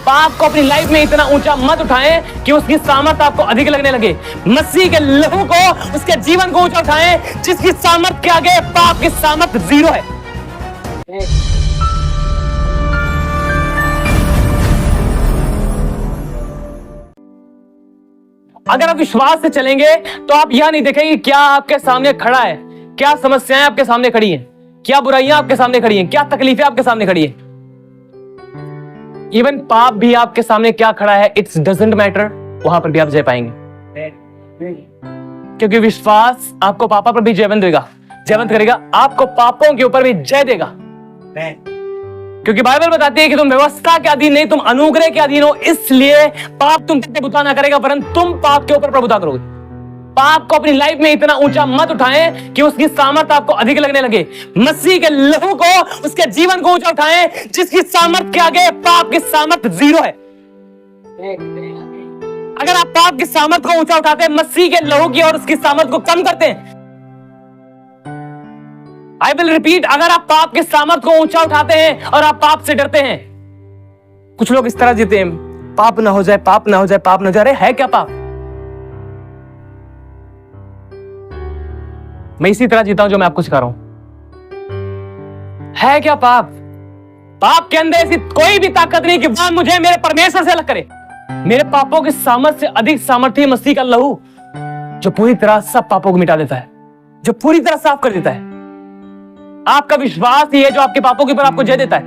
पाप को अपनी लाइफ में इतना ऊंचा मत उठाएं कि उसकी सामर्थ आपको अधिक लगने लगे। मसीह के लहू को, उसके जीवन को ऊंचा उठाएं जिसकी सामर्थ के आगे पाप की सामर्थ जीरो है। अगर आप विश्वास से चलेंगे तो आप यह नहीं देखेंगे क्या आपके सामने खड़ा है, क्या समस्याएं आपके सामने खड़ी हैं, क्या बुराइयां आपके सामने खड़ी हैं, क्या तकलीफें आपके सामने खड़ी हैं। इवन पाप भी आपके सामने क्या खड़ा है, इट्स डजंट मैटर, वहां पर भी आप जय पाएंगे, क्योंकि विश्वास आपको पापों पर भी जयवंत देगा, जयवंत करेगा, आपको पापों के ऊपर भी जय देगा। क्योंकि बाइबल बताती है कि तुम व्यवस्था के अधीन नहीं, तुम अनुग्रह के अधीन हो, इसलिए पाप तुम पर प्रभुता ना करेगा, परंतु तुम पाप के ऊपर प्रभुता करोगे। पाप को अपनी लाइफ में इतना ऊंचा मत उठाएं कि उसकी सामर्थ आपको अधिक लगने लगे। मसीह के लहू को, उसके जीवन को ऊंचा उठाएं जिसकी सामर्थ के आगे पाप की सामर्थ जीरो है। अगर आप पाप की सामर्थ को ऊंचा उठाते हैं, मसीह के लहू की और उसकी सामर्थ को कम करते हैं, आई विल रिपीट, अगर आप पाप के सामर्थ को ऊंचा उठाते हैं और आप पाप से डरते हैं। कुछ लोग इस तरह जीते हैं, पाप ना हो जाए, पाप ना हो जाए, पाप ना हो जाए। अरे है क्या पाप? मैं इसी तरह जीता हूं जो मैं आपको सिखा रहा हूं। है क्या पाप? पाप के अंदर ऐसी कोई भी ताकत नहीं कि वह मुझे मेरे परमेश्वर से अलग करे। मेरे पापों की सामर्थ से अधिक सामर्थ्य मसीह का लहू, जो पूरी तरह सब पापों को मिटा देता है, जो पूरी तरह साफ कर देता है। आपका विश्वास ही है जो आपके पापों के ऊपर आपको जय देता है।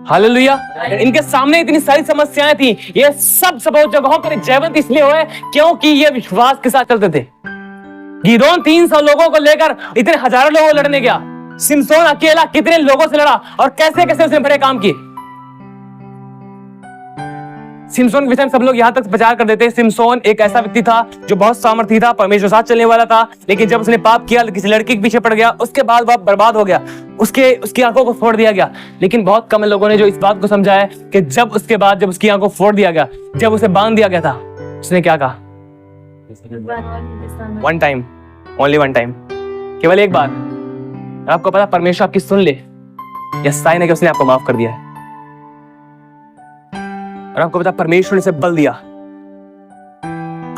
हालेलुया। इनके सामने इतनी सारी समस्याएं थी, ये सब जगहों पर जयवंत इसलिए हुए क्योंकि ये विश्वास के साथ चलते थे। गिदोन 300 लोगों को लेकर इतने हजारों लोगों को लड़ने गया। सिमसोन अकेला कितने लोगों से लड़ा और कैसे कैसे उसने बड़े काम किए। सिमसोन के विषय में सब लोग यहां तक प्रचार कर देते हैं। सिमसोन एक ऐसा व्यक्ति था जो बहुत सामर्थी था, परमेश्वर साथ चलने वाला था, लेकिन जब उसने पाप किया, किसी लड़की के पीछे पड़ गया, उसके बाद वह बर्बाद हो गया, उसकी आंखों को फोड़ दिया गया। लेकिन बहुत कम लोगों ने जो इस बात को समझा है कि जब उसके बाद जब उसकी आंखों फोड़ दिया गया, जब उसे बांध दिया गया था, उसने क्या कहा? One time, only one time, केवल एक बार। आपको पता परमेश्वर आपकी सुन ले, या साइन है कि उसने आपको माफ कर दिया है। और आपको पता परमेश्वर ने इसे बल दिया।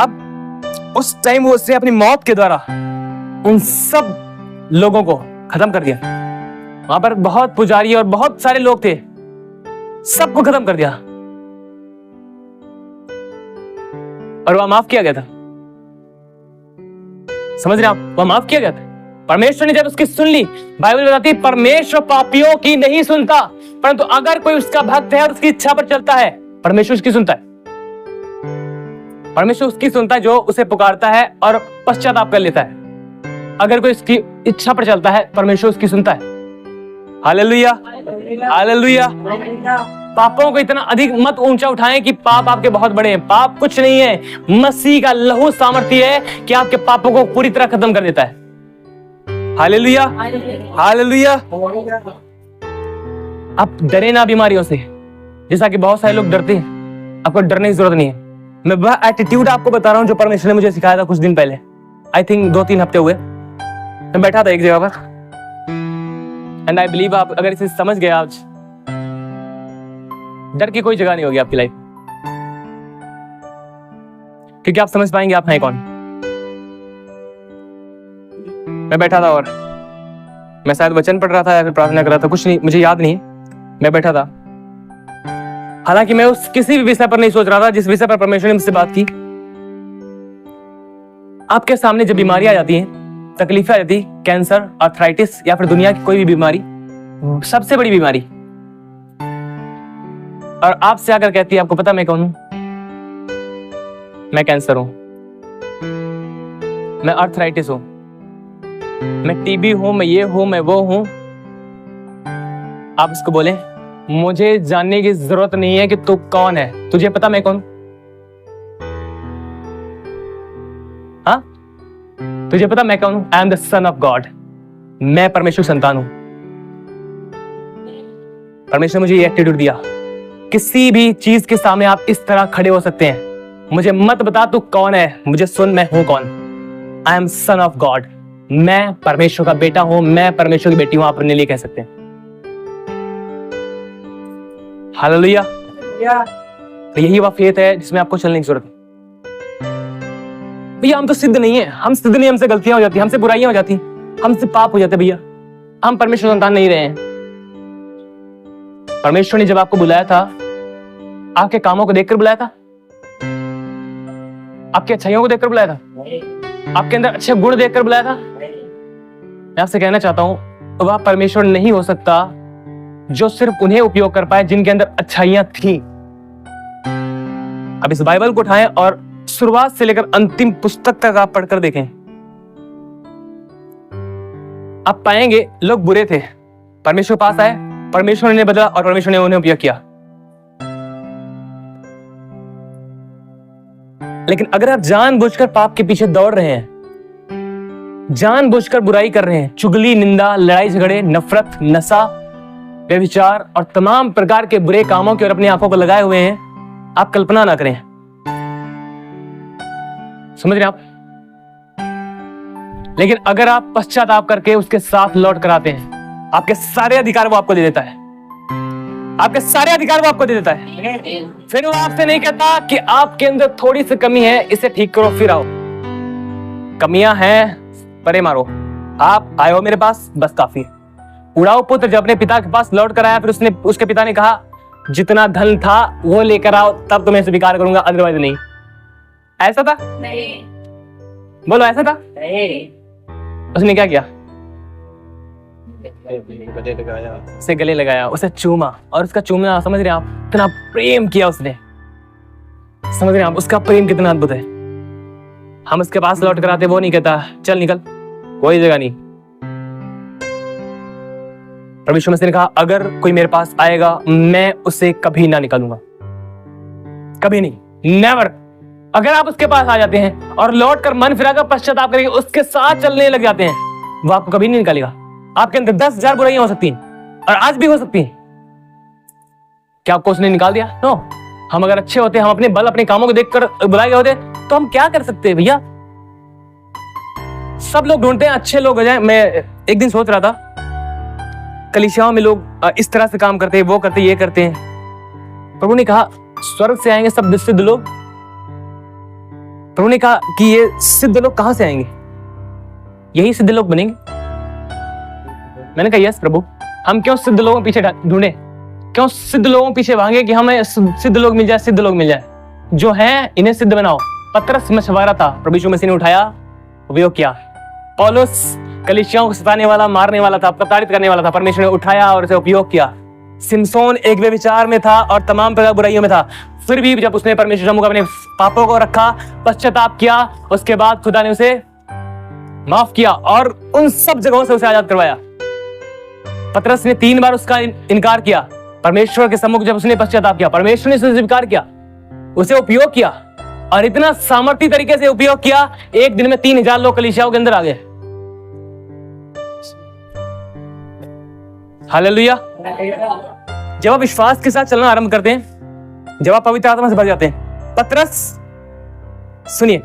अब उस टाइम वो उसने अपनी मौत के द्वारा उन सब लोगों को खत्म कर दिया। वहां पर बहुत पुजारी और बहुत सारे लोग थे, सबको खत्म कर दिया और वह माफ किया गया था। समझ रहे आप? वह माफ किया गया था। परमेश्वर ने जब उसकी सुन ली, बाइबल बताती है परमेश्वर पापियों की नहीं सुनता, परंतु अगर कोई उसका भक्त है और उसकी इच्छा पर चलता है, परमेश्वर उसकी सुनता है। परमेश्वर उसकी सुनता है जो उसे पुकारता है और पश्चाताप कर लेता है। अगर कोई उसकी इच्छा पर चलता है, परमेश्वर उसकी सुनता है। Hallelujah, hallelujah. पापों को इतना अधिक मत ऊंचा उठाएं कि पाप आपके बहुत बड़े हैं। पाप कुछ नहीं है, मसीह का लहू सामर्थ्य है कि आपके पापों को पूरी तरह खत्म कर देता है। Hallelujah, hallelujah. आप डरे ना बीमारियों से, जैसा कि बहुत सारे लोग डरते हैं। आपको डरने की जरूरत नहीं है। मैं वह एटीट्यूड आपको बता रहा हूं जो परमेश्वर ने मुझे सिखाया था कुछ दिन पहले। आई थिंक 2-3 हफ्ते हुए मैं बैठा था एक जगह पर, एंड आई बिलीव आप अगर इसे समझ गए, आज डर की कोई जगह नहीं होगी आपकी लाइफ, क्योंकि आप समझ पाएंगे आप हैं कौन। मैं बैठा था और मैं शायद वचन पढ़ रहा था या फिर प्रार्थना कर रहा था, कुछ नहीं, मुझे याद नहीं। मैं बैठा था, हालांकि मैं उस किसी भी विषय पर नहीं सोच रहा था जिस विषय पर परमेश्वर ने मुझसे बात की। आपके सामने जब बीमारियां आ जाती हैं, तकलीफें आ जाती, कैंसर, आर्थराइटिस या फिर दुनिया की कोई भी बीमारी, सबसे बड़ी बीमारी, और आपसे आकर कहती है आपको पता मैं कौन हूं? मैं कैंसर हूं, मैं आर्थराइटिस हूं, मैं टीबी हूं, मैं ये हूं, मैं वो हूं। आप इसको बोले मुझे जानने की जरूरत नहीं है कि तू कौन है, तुझे पता मैं कौन हूं? हाँ, तुझे पता मैं कौन हूं? I am the son of God, मैं परमेश्वर संतान हूं। परमेश्वर ने मुझे ये एटीट्यूड दिया, किसी भी चीज के सामने आप इस तरह खड़े हो सकते हैं। मुझे मत बता तू कौन है, मुझे सुन मैं हूं कौन। I am son of God, मैं परमेश्वर का बेटा हूं, मैं परमेश्वर की बेटी हूं, आप अपने लिए कह सकते हैं। हालेलुया। तो यही वह फेथ है जिसमें आपको चलने की जरूरत है। भैया हम तो सिद्ध नहीं है, हम सिद्ध नहीं, हमसे गलतियां हो जाती, हमसे बुराइयां हो जाती, हमसे पाप हो जाते भैया, हम परमेश्वर संतान नहीं रहे हैं। परमेश्वर ने जब आपको बुलाया था, आपके कामों को देखकर बुलाया था, आपकी अच्छाइयों को देखकर बुलाया था, आपके अंदर अच्छे गुण देखकर बुलाया था। मैं आपसे कहना चाहता हूं, वह परमेश्वर नहीं हो सकता जो सिर्फ उन्हें उपयोग कर पाए जिनके अंदर अच्छाइयां थी। अब इस बाइबल को उठाएं और शुरुआत से लेकर अंतिम पुस्तक तक आप पढ़कर देखें, आप पाएंगे लोग बुरे थे, परमेश्वर पास आए, परमेश्वर ने बदला और परमेश्वर ने उन्हें उपयोग किया। लेकिन अगर आप जानबूझकर पाप के पीछे दौड़ रहे हैं, जानबूझकर बुराई कर रहे हैं, चुगली, निंदा, लड़ाई झगड़े, नफरत, नशा, व्यभिचार और तमाम प्रकार के बुरे कामों की ओर अपनी आंखों को लगाए हुए हैं, आप कल्पना ना करें। समझ रहे हैं आप? लेकिन अगर आप पश्चाताप करके उसके साथ लौट कर आते हैं, आपके सारे अधिकार वो आपको दे देता है, आपके सारे अधिकार वो आपको दे देता है। फिर वो आपसे नहीं कहता कि आपके अंदर थोड़ी सी कमी है, इसे ठीक करो फिर आओ। कमियां हैं, परे मारो, आप आए हो मेरे पास, बस काफी है। उड़ाऊ पुत्र जब अपने पिता के पास लौट कर आया, फिर उसके पिता ने कहा जितना धन था वो लेकर आओ, तब तुम्हें स्वीकार करूंगा, अदरवाइज नहीं। ऐसा था? नहीं। बोलो, ऐसा था? नहीं। उसने क्या किया? उसे गले लगाया, उसे चूमा, और उसका चूमना, समझ रहे हैं आप, कितना प्रेम किया उसने। समझ रहे हैं आप, उसका प्रेम कितना अद्भुत है। हम उसके पास लौट कर आते, वो नहीं कहता चल निकल, कोई जगह नहीं। परमेश्वर मसीह ने कहा अगर कोई मेरे पास आएगा मैं उसे कभी ना निकालूंगा, कभी नहीं, नेवर। अगर आप उसके पास आ जाते हैं और लौट कर मन फिराकर पश्चाताप करके उसके साथ चलने लग जाते हैं, वो आपको कभी नहीं निकालेगा। आपके अंदर 10,000 बुराइयां हो सकती हैं और आज भी हो सकती हैं, क्या आपको उसने निकाल दिया? नो। हम अगर अच्छे होते, हम अपने बल, अपने कामों को देखकर बुलाए होते, तो हम क्या कर सकते हैं भैया? सब लोग ढूंढते हैं अच्छे लोग हो जाए। मैं एक दिन सोच रहा था, कलीसियाओं में लोग इस तरह से काम करते हैं, वो करते, ये करते हैं। प्रभु ने कहा स्वर्ग से आएंगे सब सिद्ध लोग। प्रभु ने कहा कि ये सिद्ध लोग कहां से आएंगे? यही सिद्ध लोग बनेंगे। मैंने कहा यस प्रभु, हम क्यों सिद्ध लोगों पीछे ढूंढे, क्यों सिद्ध लोगों पीछे भागे कि हमें सिद्ध लोग मिल जाए, सिद्ध लोग मिल जाए। जो हैं इन्हें सिद्ध बनाओ। पतरस मछुआरा था, प्रभु यीशु मसीह ने उठाया, उपयोग किया। पौलुस कलीसियाओं को सताने वाला, मारने वाला था, प्रताड़ित करने वाला था, परमेश्वर ने उठाया और उसे उपयोग किया। सिमसोन एक व्यभिचार में था और तमाम प्रकार बुराइयों में था, फिर भी जब उसने परमेश्वर सम्मुख अपने पापों को रखा, पश्चाताप किया, उसके बाद खुदा ने उसे माफ किया और उन सब जगहों से उसे आजाद करवाया। पतरस ने 3 बार उसका इनकार किया, परमेश्वर के सम्मुख जब उसने पश्चाताप किया, परमेश्वर ने उसे स्वीकार किया, उसे उपयोग किया और इतना सामर्थ्य तरीके से उपयोग किया, एक दिन में 3,000 लोग कलीसियाओं के अंदर आ गए। हालेलुया। जब आप विश्वास के साथ चलना आरंभ करते हैं, जब आप पवित्र आत्मा से भर जाते हैं, पतरस, सुनिए,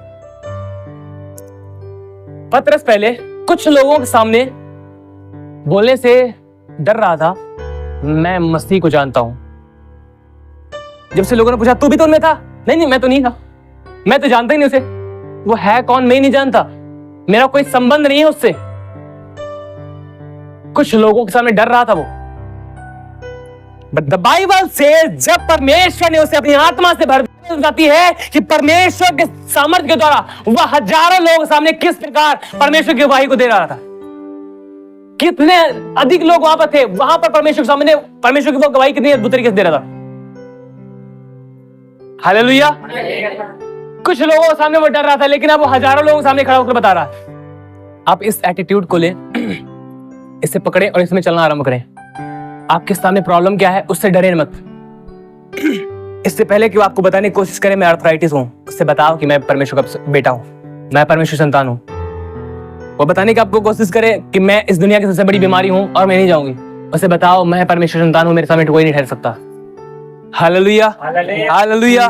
पतरस पहले कुछ लोगों के सामने बोलने से डर रहा था। मैं मसीह को जानता हूं। जब से लोगों ने पूछा तू भी तो उनमें था? नहीं, मैं तो नहीं था, मैं तो जानता ही नहीं उसे, वो है कौन मैं ही नहीं जानता, मेरा कोई संबंध नहीं है उससे। कुछ लोगों के सामने डर रहा था वो। बट द बाइबल से जब परमेश्वर ने उसे अपनी आत्मा से भर जाती है कि परमेश्वर के सामर्थ्य के द्वारा वह हजारों लोगों के सामने किस प्रकार परमेश्वर की गवाही को दे रहा था। कितने अधिक लोग वहां पर थे, वहां पर परमेश्वर के सामने परमेश्वर की वो गवाही कितनी अद्भुत तरीके से दे रहा था। हालेलुया। कुछ लोगों के सामने वो डर रहा था, लेकिन अब वो हजारों लोगों के सामने खड़ा होकर बता रहा है। आप इस एटीट्यूड को लें, इसे पकड़ें और इसमें चलना आरंभ करें। आपके सामने प्रॉब्लम क्या है, उससे डरें मत। इससे पहले कि वो आपको बताने की कोशिश करे मैं आर्थराइटिस हूं, उससे बताओ कि मैं परमेश्वर का बेटा हूं, मैं परमेश्वर संतान हूं। वो बताने की आपको कोशिश करे कि मैं इस दुनिया की सबसे बड़ी बीमारी हूं और मैं नहीं जाऊंगी, उसे बताओ मैं परमेश्वर संतान हूं, मेरे सामने कोई नहीं ठहर सकता। Hallelujah, hallelujah.